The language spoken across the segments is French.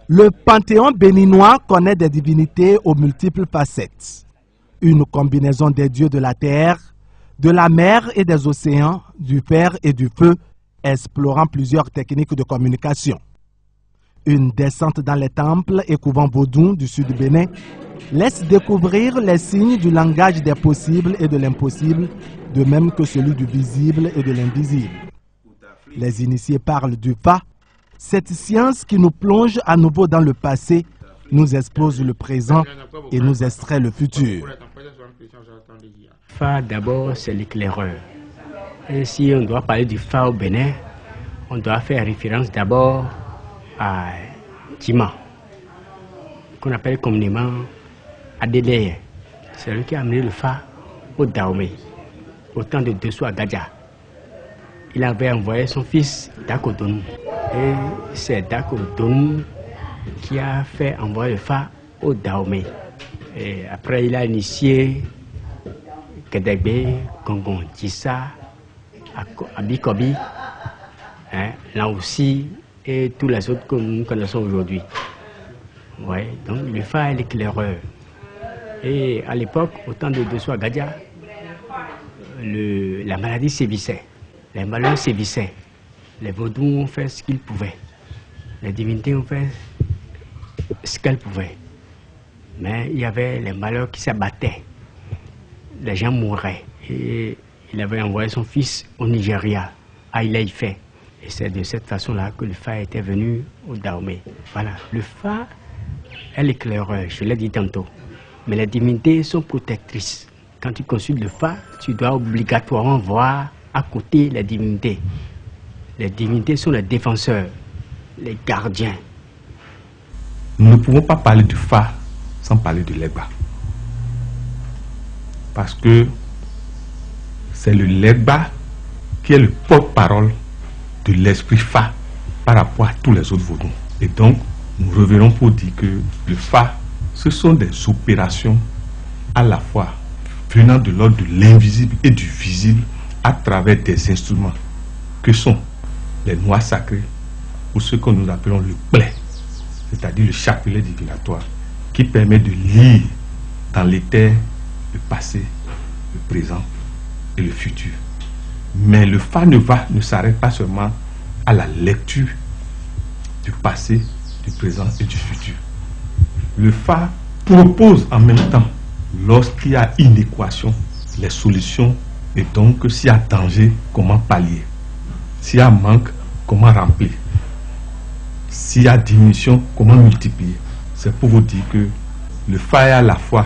Le panthéon béninois connaît des divinités aux multiples facettes. Une combinaison des dieux de la terre, de la mer et des océans, du fer et du feu, explorant plusieurs techniques de communication. Une descente dans les temples et couvents vaudous du sud du Bénin laisse découvrir les signes du langage des possibles et de l'impossible, de même que celui du visible et de l'invisible. Les initiés parlent du Fa, cette science qui nous plonge à nouveau dans le passé, nous expose le présent et nous extrait le futur. Fa, d'abord, c'est l'éclaireur. Et si on doit parler du Fa au Bénin, on doit faire référence d'abord à Tima, qu'on appelle communément Adéleye. C'est lui qui a amené le Fa au Dahomey, au temps de Dessous à Gadja. Il avait envoyé son fils Dakodon. Et c'est Dakodon qui a fait envoyer le Fa au Dahomey. Et après, il a initié Kedegbe, Gongon, Tissa, Abikobi, là aussi, et tous les autres que nous connaissons aujourd'hui. Ouais, donc le Fa est l'éclaireur. Et à l'époque, au temps de Dessous à Gadja, la maladie sévissait, les malheurs sévissaient. Les vaudous ont fait ce qu'ils pouvaient. Les divinités ont fait ce qu'elles pouvaient. Mais il y avait les malheurs qui s'abattaient. Les gens mouraient. Et il avait envoyé son fils au Nigeria, à Ile-Ife. Et c'est de cette façon-là que le Fa était venu au Dahomey. Voilà, le Fa est l'éclaireur, je l'ai dit tantôt. Mais les divinités sont protectrices. Quand tu consultes le Fa, tu dois obligatoirement voir à côté les divinités. Les divinités sont les défenseurs, les gardiens. Nous ne pouvons pas parler du Fa sans parler de Legba. Parce que c'est le Legba qui est le porte-parole de l'esprit Fa par rapport à tous les autres vaudous. Et donc, nous revenons pour dire que le Fa, ce sont des opérations à la fois venant de l'ordre de l'invisible et du visible à travers des instruments que sont les noix sacrées ou ce que nous appelons le play, c'est-à-dire le chapelet divinatoire qui permet de lire dans l'éther le passé, le présent et le futur. Mais le Fa ne s'arrête pas seulement à la lecture du passé, du présent et du futur. Le Fa propose en même temps, lorsqu'il y a inéquation, les solutions, et donc s'il y a danger, comment pallier. S'il y a manque, comment remplir. S'il y a diminution, comment multiplier. C'est pour vous dire que le Fa est à la fois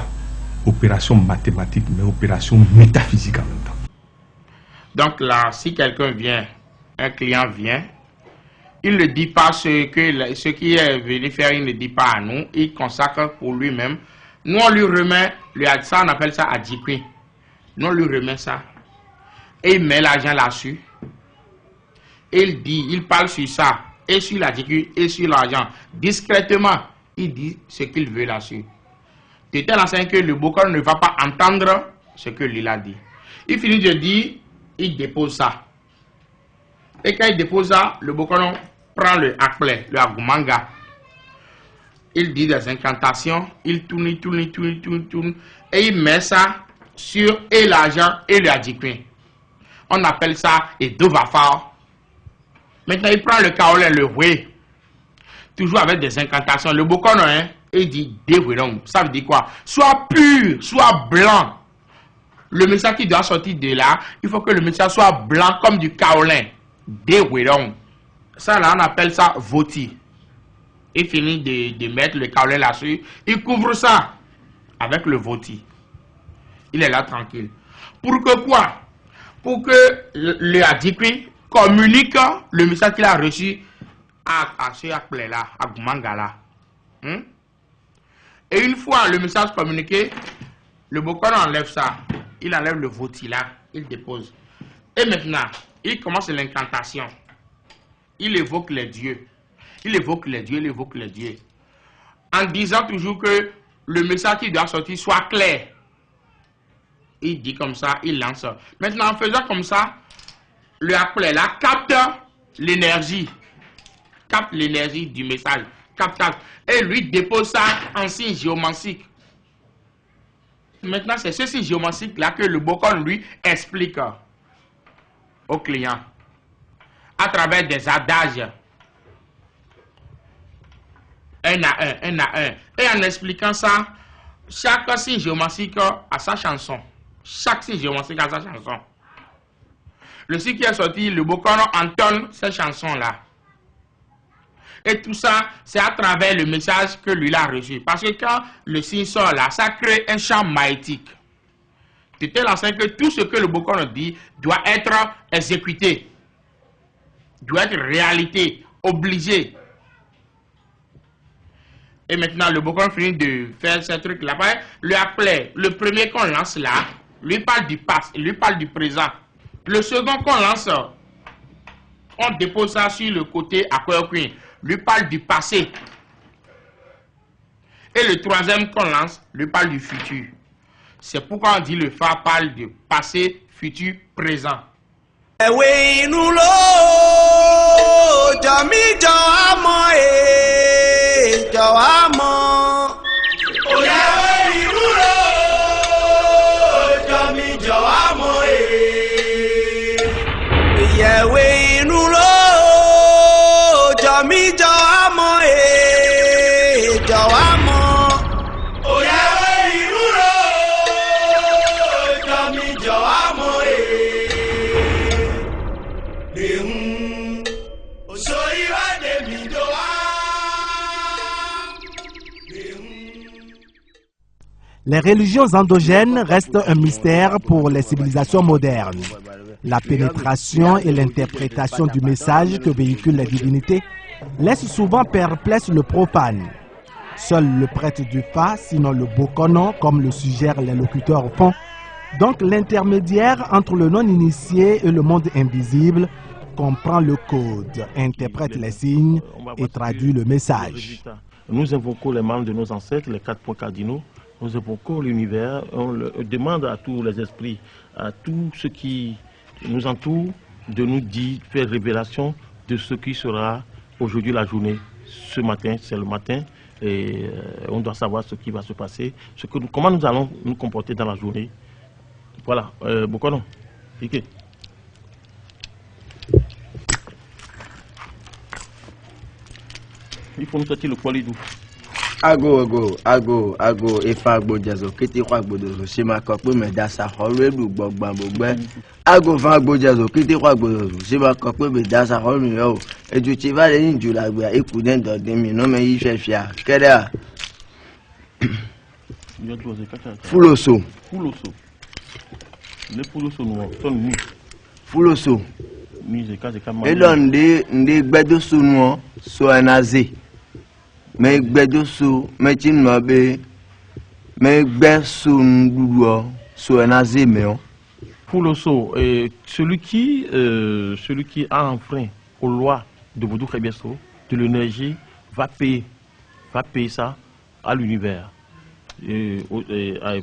opération mathématique, mais opération métaphysique en même temps. Donc là, si quelqu'un vient, un client vient, il ne dit pas ce qui est venu faire, il ne dit pas à nous, il consacre pour lui-même. Nous, on lui remet, ça on appelle ça adjikwi. Nous, on lui remet ça. Et il met l'argent là-dessus. Il dit, il parle sur ça, et sur l'adjikwi, et sur l'argent. Discrètement, il dit ce qu'il veut là-dessus. De telle enseigne que le Bokor ne va pas entendre ce que lui a dit. Il finit de dire, il dépose ça. Et quand il dépose ça, le Bokor prend le akple, le agumanga. Il dit des incantations, il tourne, et il met ça sur et l'argent et le adjikwi. On appelle ça et dovafar. Maintenant, il prend le kaolin, le roué, toujours avec des incantations. Le Bokono, il dit dévouerong. Ça veut dire quoi? Soit pur, soit blanc. Le message qui doit sortir de là, il faut que le message soit blanc comme du kaolin. Dévouerong. Ça, là, on appelle ça voti. Il finit de mettre le kaolin là-dessus. Il couvre ça avec le voti. Il est là tranquille. Pour que quoi? Pour que le adjikwi communique le message qu'il a reçu à ce appelé-là, à Gumangala. Et une fois le message communiqué, le Bokor enlève ça. Il enlève le voti là, il dépose. Et maintenant, il commence l'incantation. Il évoque les dieux. Il évoque les dieux, il évoque les dieux. En disant toujours que le message qui doit sortir soit clair. Il dit comme ça, il lance. Maintenant, en faisant comme ça, le appelé là capte l'énergie. Capte l'énergie du message. Capte. Et lui dépose ça en signe géomantique. Maintenant, c'est ce signe géomantique là que le Bokon lui explique au client à travers des adages. Un à un. Et en expliquant ça, chaque signe géomantique a sa chanson. Chaque signe géomantique a sa chanson. Le signe qui est sorti, le Bokon entonne ces chansons-là. Et tout ça, c'est à travers le message que lui a reçu. Parce que quand le signe sort là, ça crée un champ magnétique. C'est tel enseigne que tout ce que le Bokon dit doit être exécuté. Doit être réalité, obligé. Et maintenant, le Bokon finit de faire ce truc là. Lui appelait, le premier qu'on lance là, lui parle du passé, lui parle du présent. Le second qu'on lance, on dépose ça sur le côté Aqua Queen, lui parle du passé. Et le troisième qu'on lance, lui parle du futur. C'est pourquoi on dit le Fa parle du passé, futur, présent. Les religions endogènes restent un mystère pour les civilisations modernes. La pénétration et l'interprétation du message que véhiculent les divinités laissent souvent perplexe le profane. Seul le prêtre du Fa, sinon le Bokonon, comme le suggèrent les locuteurs, font donc l'intermédiaire entre le non-initié et le monde invisible, comprend le code, interprète les signes et traduit le message. Nous invoquons les membres de nos ancêtres, les 4 points cardinaux. Nous évoquons l'univers, on demande à tous les esprits, à tout ce qui nous entoure, de nous dire, faire révélation de ce qui sera aujourd'hui la journée. Ce matin, c'est le matin, et on doit savoir ce qui va se passer, comment nous allons nous comporter dans la journée. Voilà, Bokonon, piquez. Il faut nous sortir le poil doux. Ago, efa agbo jazo, kete kwa agbo dozo, shema kokpe me dasa holwe du gbogban bogbe. Ago fa agbo jazo, kete kwa agbo dozo, shema kokpe me dasa holwe yo. Eju chiva le ni jula gbe, eku den do demi, no me yi fefia. Kede a. Fuloso. Fuloso. Le fuloso no, ton ni. Fuloso. Ni je ka Elo nde gbedo sunu so enaze. Mais gbedoso metin mabe mais gbeso nduo so enaze meon. Fuloso, celui qui a enfreint aux lois de Vodou Kébieso, de l'énergie, va payer ça à l'univers.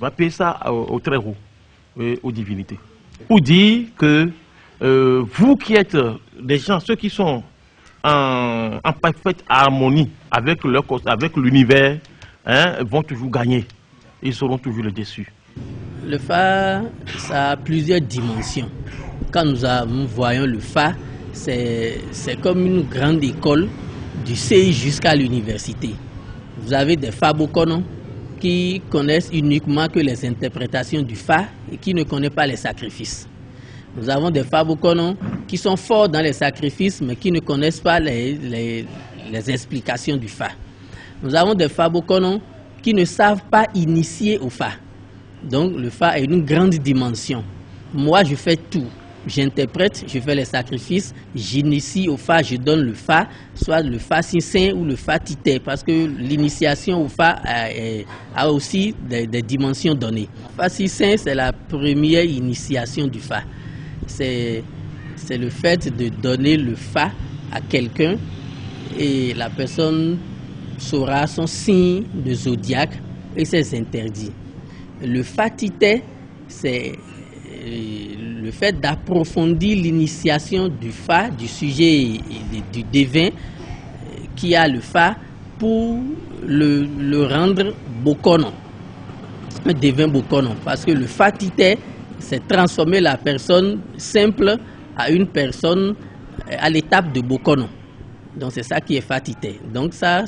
Va payer ça au très haut, aux divinités. Pour dire que vous qui êtes des gens, ceux qui sont en parfaite harmonie avec l'univers, hein, vont toujours gagner. Ils seront toujours les déçus. Le Fa, ça a plusieurs dimensions. Quand nous voyons le Fa, c'est comme une grande école du CI jusqu'à l'université. Vous avez des Fa Bokonon qui connaissent uniquement que les interprétations du Fa et qui ne connaissent pas les sacrifices. Nous avons des Fa Bokonon qui sont forts dans les sacrifices mais qui ne connaissent pas les explications du Fa. Nous avons des Fa Bokonon qui ne savent pas initier au Fa. Donc le Fa a une grande dimension. Moi je fais tout. J'interprète, je fais les sacrifices, j'initie au Fa, je donne le Fa, soit le Fa si saint ou le Fa tité, parce que l'initiation au Fa a aussi des dimensions données. Fa si saint, c'est la première initiation du Fa. C'est le fait de donner le Fa à quelqu'un et la personne saura son signe de zodiaque et ses interdits. Le Fa tité, c'est le le fait d'approfondir l'initiation du Fa, du sujet et du devin qui a le Fa, pour le rendre bokono, un devin bokono, parce que le Fa tité, c'est transformer la personne simple à une personne à l'étape de bokono. Donc c'est ça qui est Fa tité. Donc ça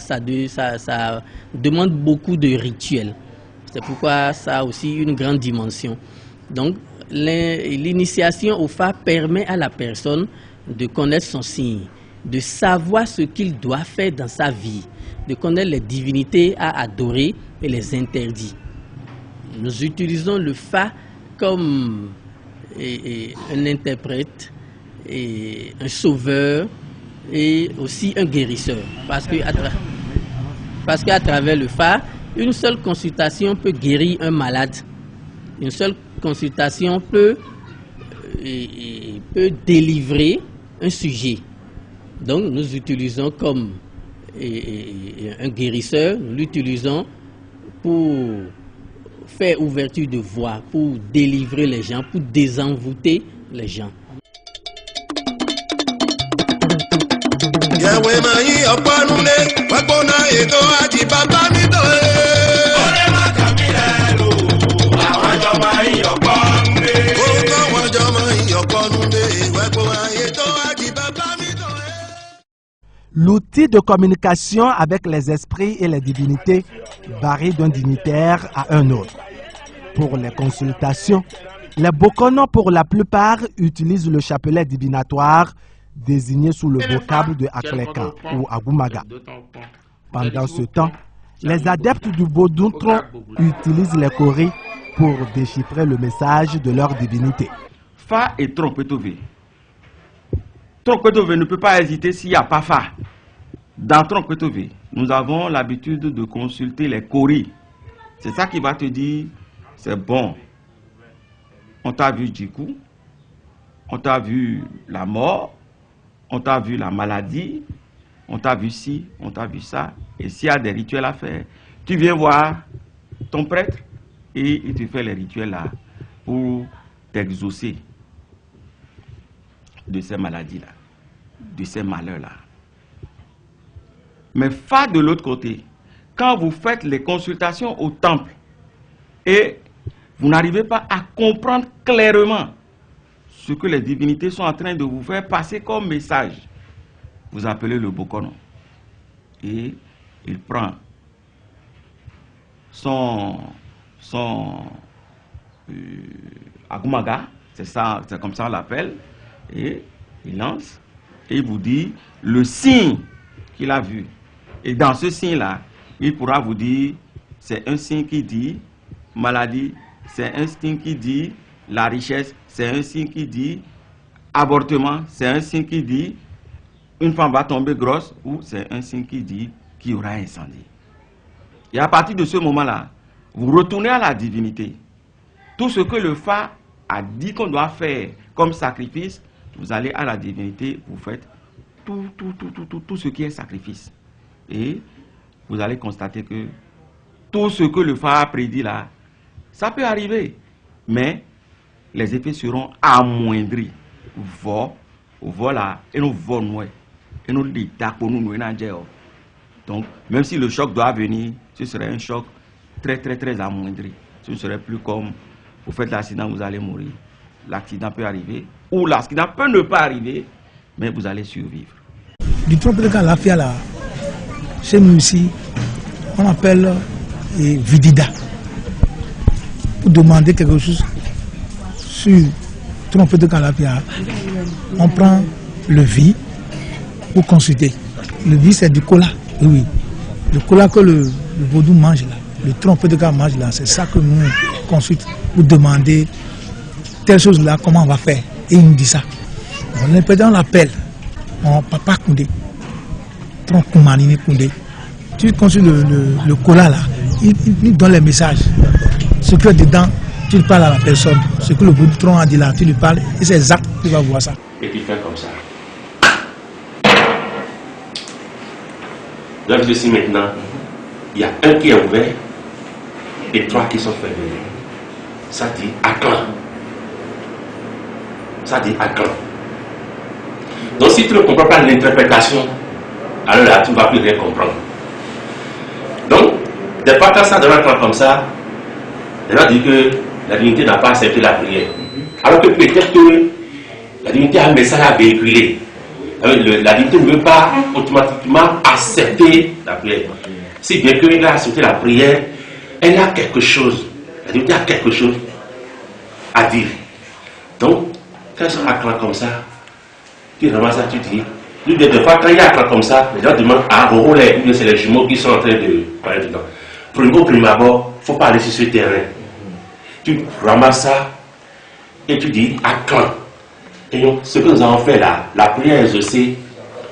demande beaucoup de rituels. C'est pourquoi ça a aussi une grande dimension. Donc l'initiation au Fa permet à la personne de connaître son signe, de savoir ce qu'il doit faire dans sa vie, de connaître les divinités à adorer et les interdits. Nous utilisons le Fa comme un interprète, et un sauveur et aussi un guérisseur. Parce qu'à travers le Fa, une seule consultation peut guérir un malade. Une seule consultation peut délivrer un sujet. Donc nous utilisons comme un guérisseur, nous l'utilisons pour faire ouverture de voie, pour délivrer les gens, pour désenvoûter les gens. L'outil de communication avec les esprits et les divinités varie d'un dignitaire à un autre. Pour les consultations, les Bokono pour la plupart utilisent le chapelet divinatoire désigné sous le vocable de Aklekan ou Agumaga. Pendant ce temps, les adeptes du Boduntron utilisent les choris pour déchiffrer le message de leur divinité. Fa et Trompetové. Trompetové ne peut pas hésiter s'il n'y a pas Fa. Dans Trompetové, nous avons l'habitude de consulter les choris. C'est ça qui va te dire, c'est bon. On t'a vu Djikou, on t'a vu la mort, on t'a vu la maladie, on t'a vu ci, on t'a vu ça. Et s'il y a des rituels à faire, tu viens voir ton prêtre et il te fait les rituels là pour t'exaucer de ces maladies-là, de ces malheurs-là. Mais Fa de l'autre côté, quand vous faites les consultations au temple et vous n'arrivez pas à comprendre clairement ce que les divinités sont en train de vous faire passer comme message, vous appelez le Bokono. Et il prend son Agumaga, c'est comme ça on l'appelle, et il lance, et il vous dit le signe qu'il a vu. Et dans ce signe-là, il pourra vous dire, c'est un signe qui dit maladie, c'est un signe qui dit la richesse, c'est un signe qui dit avortement, c'est un signe qui dit une femme va tomber grosse, ou c'est un signe qui dit qu'il y aura incendie. Et à partir de ce moment-là, vous retournez à la divinité. Tout ce que le Fa a dit qu'on doit faire comme sacrifice, vous allez à la divinité, vous faites tout ce qui est sacrifice. Et vous allez constater que tout ce que le Fa a prédit là, ça peut arriver, mais les effets seront amoindris. Voilà, et nous volons, et nous disons, donc, même si le choc doit venir, ce serait un choc très amoindri. Ce ne serait plus comme vous faites l'accident, vous allez mourir. L'accident peut arriver, ou l'accident peut ne pas arriver, mais vous allez survivre. Du trompe de Calafia là, chez nous ici, on appelle Vidida. Pour demander quelque chose sur trompe de Calafia, on prend le vie pour consulter. Le vie c'est du cola, oui. Le cola que le vaudou mange là, le trompe de Calafia mange là, c'est ça que nous consultons pour demander telle chose là, comment on va faire. Et il nous dit ça. On l'appelle, mon papa Koundé, tronc Koumanini Koundé. Tu consultes le cola là, il donne les messages. Ce que dedans, tu lui parles à la personne. Ce que le bout du tronc a dit là, tu lui parles et c'est exact, tu vas voir ça. Et tu fais comme ça. Là, je suis maintenant, il y a un qui est ouvert et trois qui sont fermés. Ça dit Aklan. ça dit Aklan. Donc si tu ne comprends pas l'interprétation, alors là, tu ne vas plus rien comprendre. Donc, des fois quand ça donne un comme ça, les gens disent que la divinité n'a pas accepté la prière. Alors que peut-être que la divinité a un message à véhiculer. La divinité ne veut pas automatiquement accepter la prière. Si bien qu'elle a accepté la prière, elle a quelque chose. La divinité a quelque chose à dire. Donc, quand ils sont acclants comme ça, tu ramasses ça, tu dis. Des fois, quand il y a acclants comme ça, les gens demandent c'est les jumeaux qui sont en train de parler dedans. Au premier abord, il ne faut pas aller sur ce terrain. Tu ramasses ça et tu dis acclants. Et donc, ce que nous avons fait là, la prière exaucée,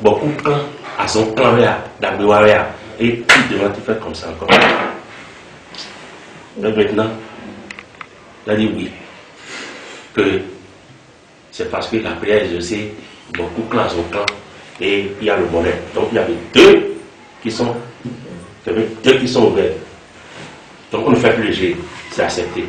beaucoup de clan à son clan là, et tu demandes de faire comme ça encore. Donc maintenant, il a dit oui, que c'est parce que la prière exaucée, beaucoup de clans à son clan, et il y a le bonheur. Donc il y avait deux qui sont ouverts. Donc on ne fait plus léger, c'est accepté.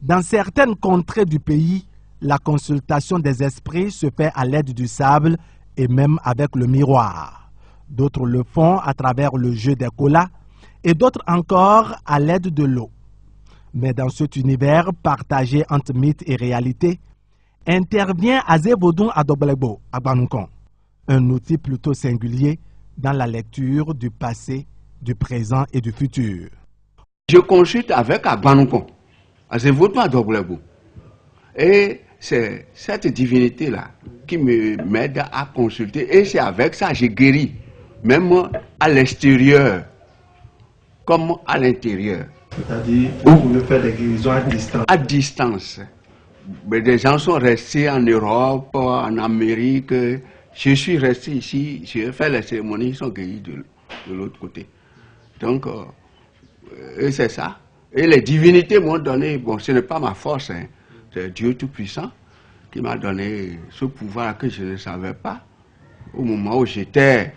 Dans certaines contrées du pays, la consultation des esprits se fait à l'aide du sable et même avec le miroir. D'autres le font à travers le jeu des colas et d'autres encore à l'aide de l'eau. Mais dans cet univers partagé entre mythe et réalité, intervient Azévodun Adoblebo Agbanunkon, un outil plutôt singulier dans la lecture du passé, du présent et du futur. Je consulte avec Agbanunkon. Azévodun Adoblebo. Et c'est cette divinité-là qui m'aide à consulter. Et c'est avec ça que j'ai guéri, même à l'extérieur, comme à l'intérieur. C'est-à-dire, vous pouvez faire des guérisons à distance. À distance. Mais des gens sont restés en Europe, en Amérique. Je suis resté ici, j'ai fait les cérémonies, ils sont guéris de l'autre côté. Donc, c'est ça. Et les divinités m'ont donné, bon, ce n'est pas ma force, hein, c'est Dieu Tout-Puissant qui m'a donné ce pouvoir que je ne savais pas. Au moment où j'étais,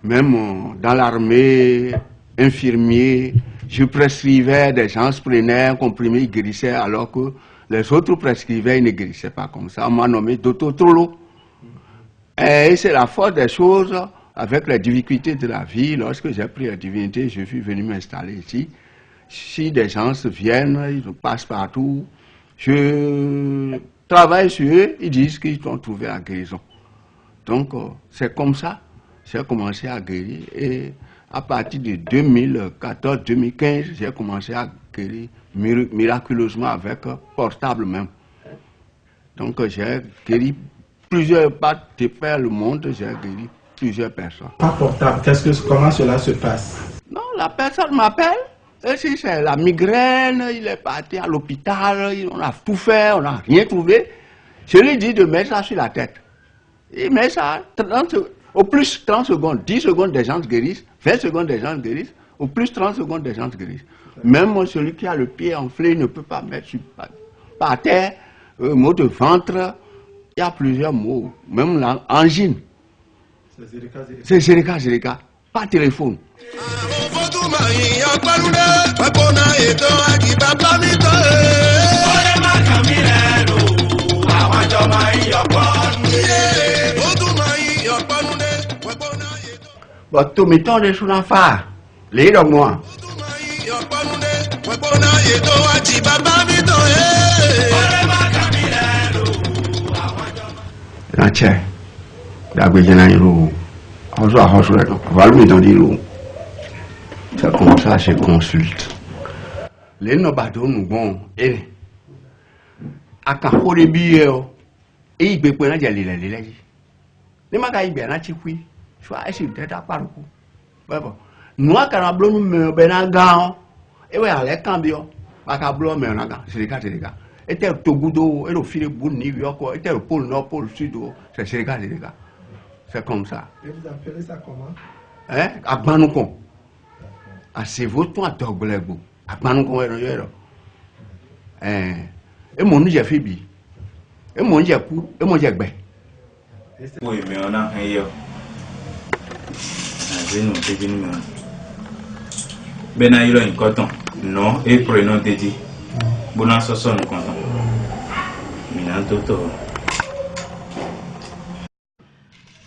même dans l'armée, infirmier, je prescrivais, des gens se prenaient un comprimé, ils guérissaient, alors que les autres prescrivaient, ils ne guérissaient pas comme ça. On m'a nommé Dr Trollo. Et c'est la force des choses, avec les difficultés de la vie. Lorsque j'ai pris la divinité, je suis venu m'installer ici. Si des gens viennent, ils passent partout, je travaille sur eux, ils disent qu'ils ont trouvé la guérison. Donc, c'est comme ça, j'ai commencé à guérir. Et à partir de 2014-2015, j'ai commencé à guérir miraculeusement avec portable même. Donc, j'ai guéri plusieurs parts de faire le monde, j'ai guéri plusieurs personnes. Pas portable, comment cela se passe? Non, la personne m'appelle. Et si c'est la migraine, il est parti à l'hôpital, on a tout fait, on n'a rien trouvé. Je lui dis de mettre ça sur la tête. Il met ça, au plus 30 secondes, 10 secondes des gens se guérissent, 20 secondes des gens se guérissent, au plus 30 secondes des gens se guérissent. Même celui qui a le pied enflé ne peut pas mettre sur, par terre, mot de ventre, il y a plusieurs mots, même l'angine. C'est Zérika, pas téléphone. Bon, mettons des sous l'enfant, les donc moi. La tiens, la gueule c'est comme ça je consulte. Les nobadons nous bon et à quand au début et il peut prendre des les magaïs bien à tikui tu vois essayer de ta part bon nous à carablo nous me benagan et ouais les cambio à carablo me nagan c'est les gars et tel Togudo et le fil de New York et tel pôle nord pôle sud c'est les gars c'est comme ça. Et vous appelez ça comment? Hein? Agbanunkon. Ah, c'est votre point à Toglebo. Agbanunkon est le Et mon j'ai fait bi. Et mon j'ai coup, et mon j'ai bé. Oui, mais on a un yo. Nous te nous. Ben a eu un coton. Non, et prenons te dit. Bon, ça sonne content. Mina toto.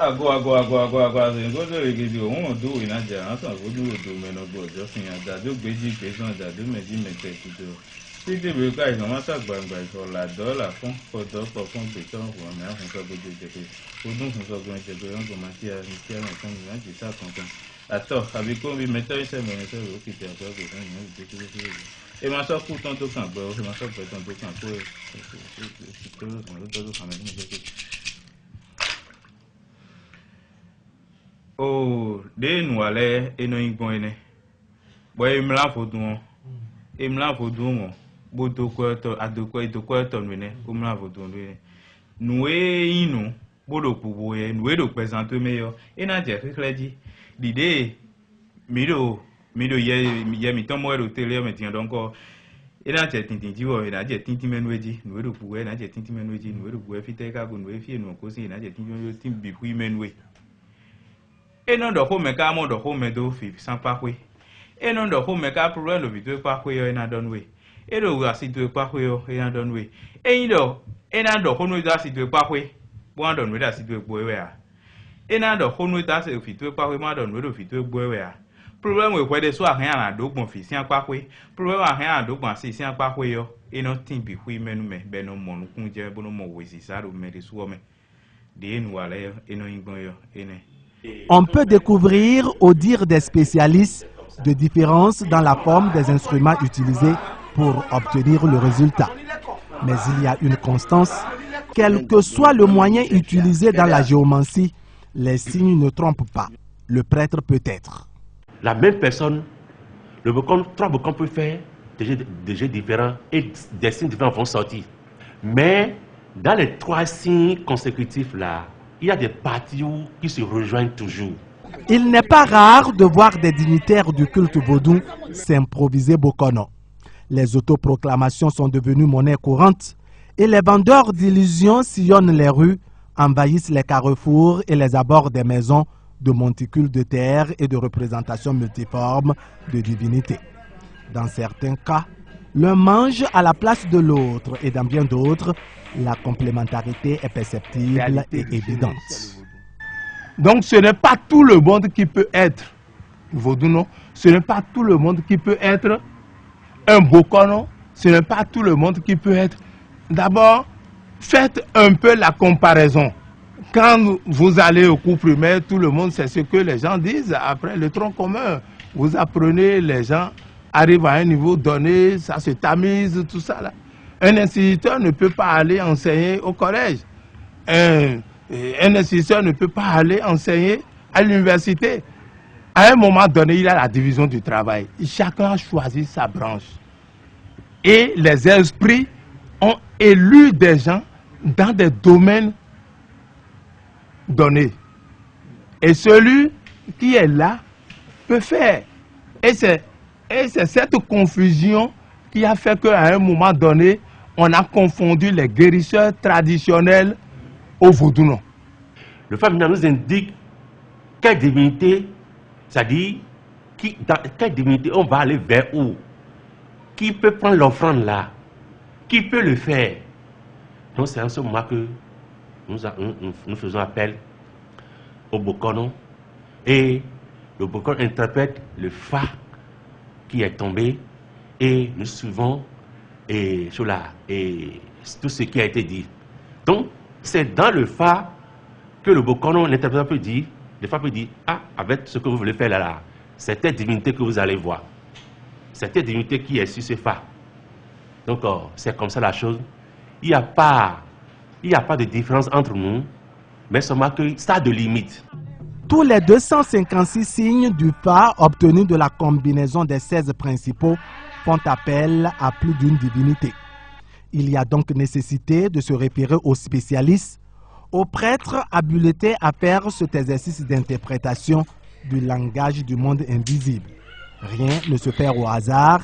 Ago, c'est go to the on do in a jar, so go do men of God, just in a do basic based on that do me to do. See the guys no matter by for la dollar fond for dog for fond beton for me have to go to the who don't go going to go on to Matia and Tiana and the South Content. I thought I become metal 7 minutes of it and et ma soeur pourtant tout camp, et ma soeur pourtant tout camp oh, des noirs et non inconnu. Boy, me la photo, et me la photo, boto quoi, à de quoi, de quoi, ton venet, comme la photo, nous et nous, bodo pour vous, nous et de présenter meilleur, et n'a pas fait dit, l'idée, mido, y'a mis ton moelle au télé, mais tiens donc, et n'a pas tintin, tu vois, et n'a pas tintin menouedi, nous et de pour, n'a pas tintin menouedi, nous et de pour, fité, car nous et fier, nous aussi, n'a pas tintin, bipui menoué. Et non de home car mon de home do fi sans pas quoi. Et non de home car pour le vidéo pas quoi et n'a donné. Et le voici de pas quoi et n'a donné. Et il do et n'a de home da si de pas quoi. Bon donné da si de boire. Et n'a de home da si vidéo pas quoi ma donné de vidéo boire. Problème est quoi de soit rien à do bon fi sans pas quoi. Problème à rien à do bon si sans pas quoi yo. Et non timbi oui mais nous mais ben non mon kun je bon mon oui si ça do mais de soi mais. De nous aller et non ingon yo et ne. On peut découvrir, au dire des spécialistes, de différences dans la forme des instruments utilisés pour obtenir le résultat. Mais il y a une constance, quel que soit le moyen utilisé dans la géomancie, les signes ne trompent pas. Le prêtre peut être. La même personne, trois bocons peuvent faire des jeux différents et des signes différents vont sortir. Mais dans les trois signes consécutifs là, il y a des parties qui se rejoignent toujours. Il n'est pas rare de voir des dignitaires du culte vaudou s'improviser bokono. Les autoproclamations sont devenues monnaie courante et les vendeurs d'illusions sillonnent les rues, envahissent les carrefours et les abords des maisons de monticules de terre et de représentations multiformes de divinités. Dans certains cas, l'un mange à la place de l'autre et dans bien d'autres, la complémentarité est perceptible et évidente. Donc ce n'est pas tout le monde qui peut être vaudou, non. Ce n'est pas tout le monde qui peut être un bokono. Ce n'est pas tout le monde qui peut être. D'abord, faites un peu la comparaison. Quand vous allez au cours primaire, tout le monde sait ce que les gens disent. Après le tronc commun, vous apprenez, les gens arrivent à un niveau donné, ça se tamise, tout ça là. Un instituteur ne peut pas aller enseigner au collège. Un instituteur ne peut pas aller enseigner à l'université. À un moment donné, il y a la division du travail. Chacun choisit sa branche. Et les esprits ont élu des gens dans des domaines donnés. Et celui qui est là peut faire. Et c'est cette confusion qui a fait qu'à un moment donné, on a confondu les guérisseurs traditionnels au vaudou. Non. Le familier nous indique quelle divinité, c'est-à-dire dans quelle divinité on va aller vers où, qui peut prendre l'offrande là, qui peut le faire. Donc c'est en ce moment que nous faisons appel au bokono et le bokono interprète le fa qui est tombé et nous suivons sur tout ce qui a été dit. Donc, c'est dans le fa que le bokono, l'interpréteur peut dire, le fa peut dire, ah, avec ce que vous voulez faire là, c'est telle divinité que vous allez voir. C'est telle divinité qui est sur ce fa. Donc, c'est comme ça la chose. Il n'y a pas de différence entre nous, mais seulement que ça a de limites. Tous les 256 signes du fa obtenus de la combinaison des 16 principaux font appel à plus d'une divinité. Il y a donc nécessité de se référer aux spécialistes, aux prêtres habilités à faire cet exercice d'interprétation du langage du monde invisible. Rien ne se perd au hasard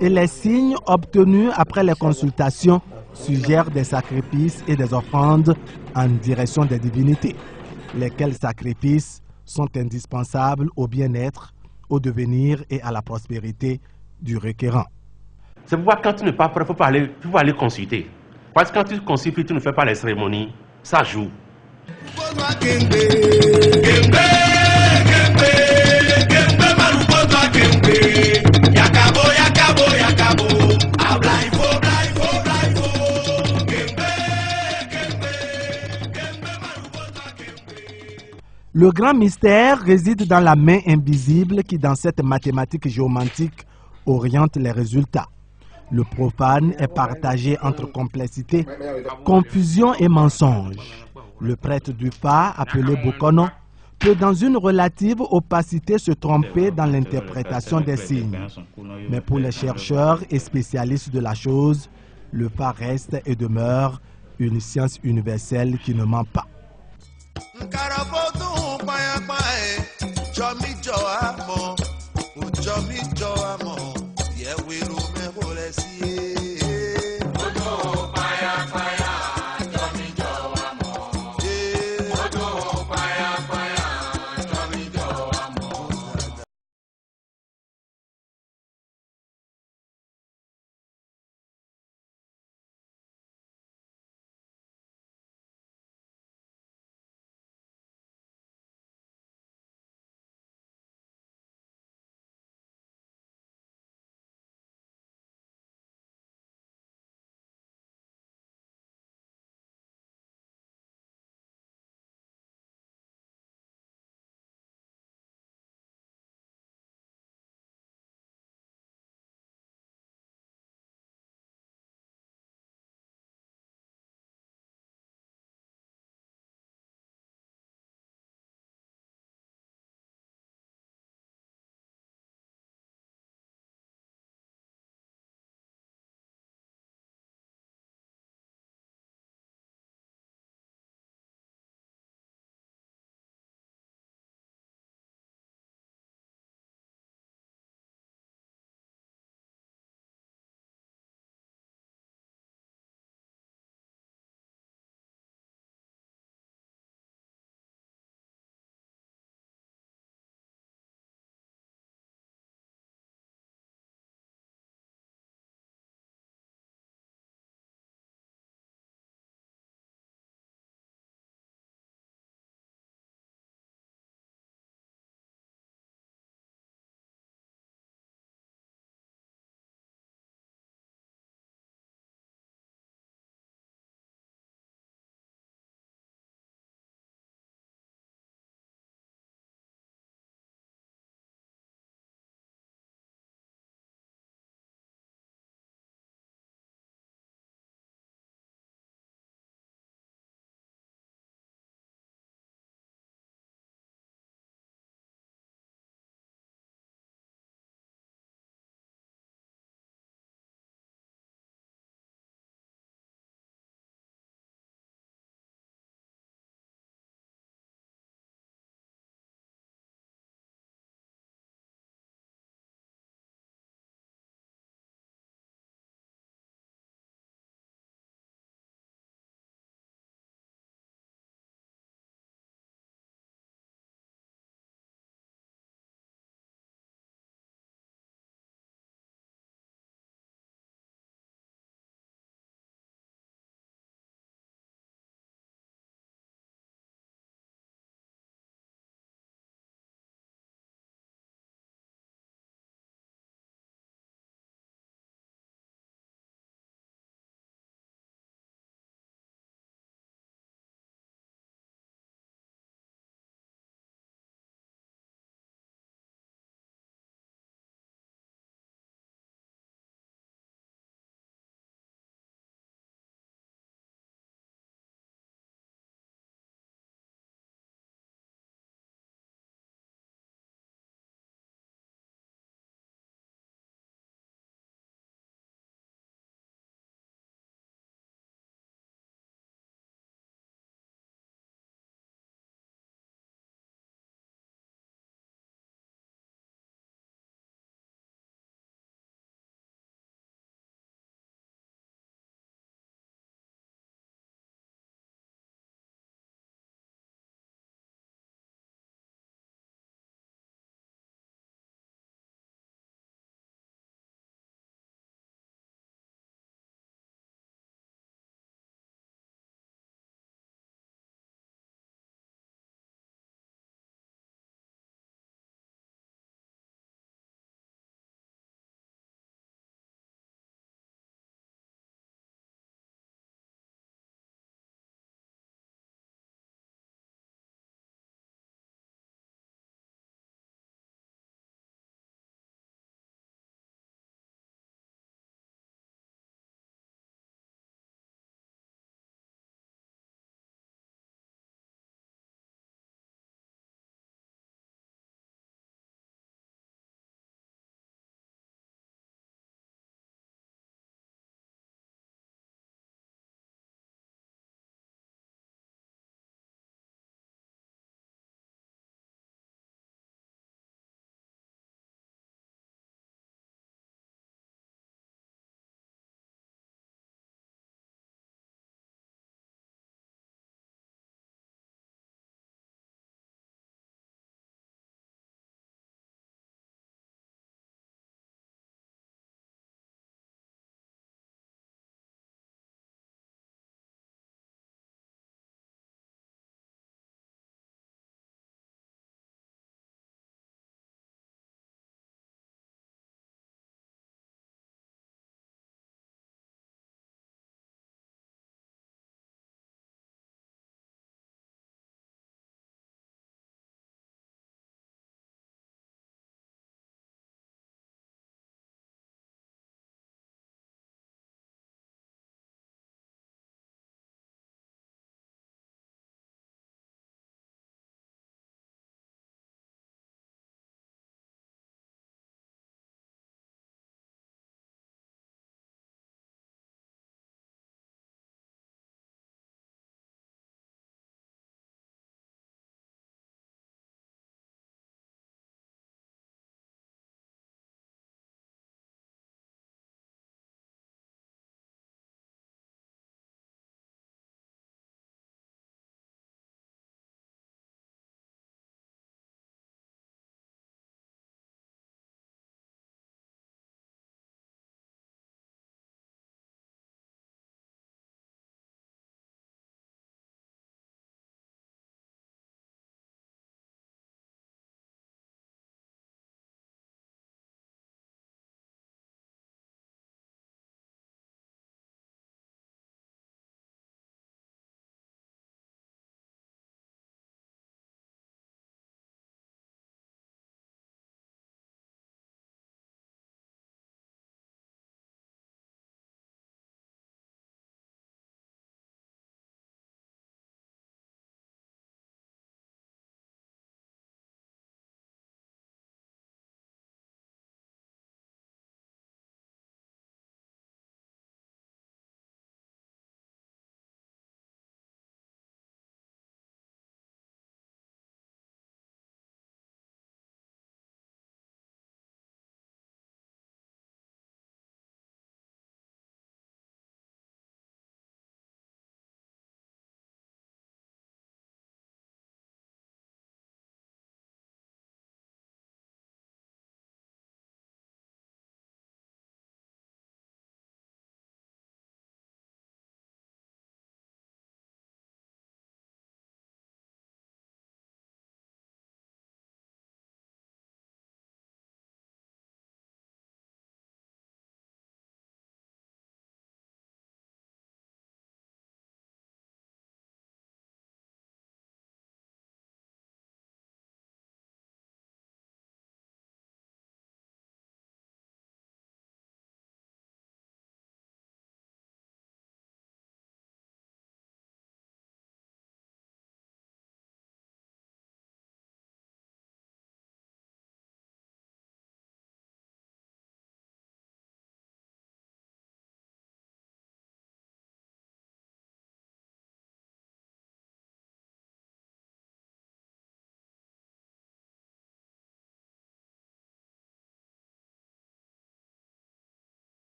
et les signes obtenus après les consultations suggèrent des sacrifices et des offrandes en direction des divinités, lesquels sacrifices sont indispensables au bien-être, au devenir et à la prospérité du requérant. C'est pourquoi quand tu n'es pas prêt, il faut aller consulter. Parce que quand tu consultes, tu ne fais pas les cérémonies, ça joue. Le grand mystère réside dans la main invisible qui, dans cette mathématique géomantique, oriente les résultats. Le profane est partagé entre complexité, confusion et mensonge. Le prêtre du Fa, appelé Bokono, peut dans une relative opacité se tromper dans l'interprétation des signes. Mais pour les chercheurs et spécialistes de la chose, le Fa reste et demeure une science universelle qui ne ment pas.